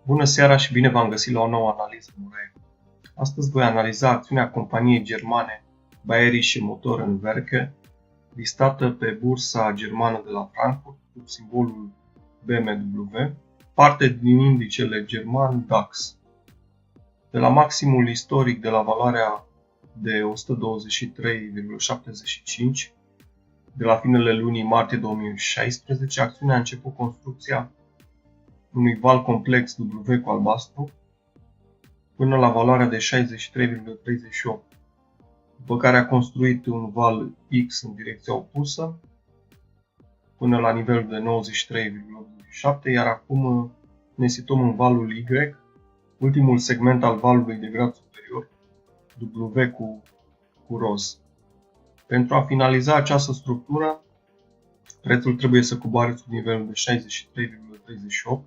Bună seara și bine v-am găsit la o nouă analiză Mureo. Astăzi voi analiza acțiunea companiei germane Bayerische Motorenwerke, listată pe bursa germană de la Frankfurt cu simbolul BMW, parte din indicele german DAX. De la maximul istoric de la valoarea de 123,75 de la finele lunii martie 2016, acțiunea a început construcția unui val complex W cu albastru până la valoarea de 63,38, după care a construit un val X în direcția opusă până la nivelul de 93,87, iar acum ne situăm în valul Y, ultimul segment al valului de grad superior, W cu roz. Pentru a finaliza această structură, prețul trebuie să coboare sub nivelul de 63,38,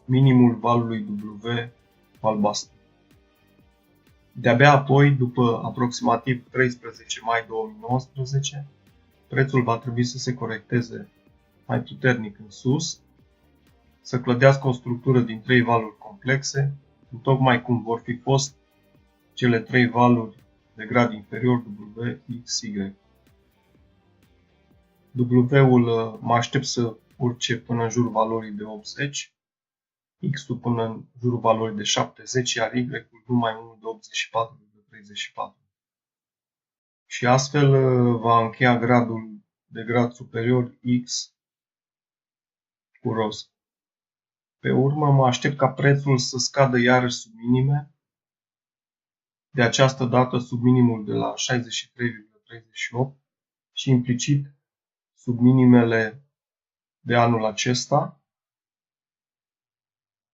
minimul valului W albastru. De-abia apoi, după aproximativ 13 mai 2019, prețul va trebui să se corecteze mai puternic în sus, să clădească o structură din 3 valuri complexe, tocmai cum vor fi fost cele 3 valuri de grad inferior W, X, Y. W-ul mă aștept să urce până în jurul valorii de 80, X-ul până în jurul valorii de 70, iar Y-ul nu mai mult de 84,34. Și astfel va încheia gradul de grad superior X cu roz. Pe urmă mă aștept ca prețul să scadă iarăși sub minime, de această dată sub minimul de la 63,38 și implicit sub minimele de anul acesta,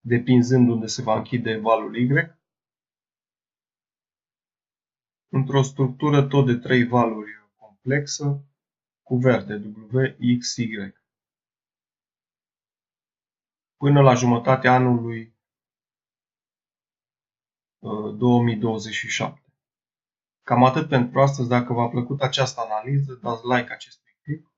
depinzând unde se va închide valul Y, într-o structură tot de 3 valuri complexă cu verde W, X, Y. Până la jumătatea anului 2027. Cam atât pentru astăzi. Dacă v-a plăcut această analiză, dați like acestui clip.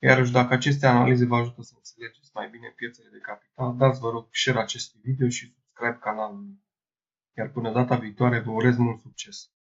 Iar dacă aceste analize vă ajută să înțelegeți mai bine piețele de capital, dați vă rog share acestui video și subscribe canalului. Iar până data viitoare vă urez mult succes!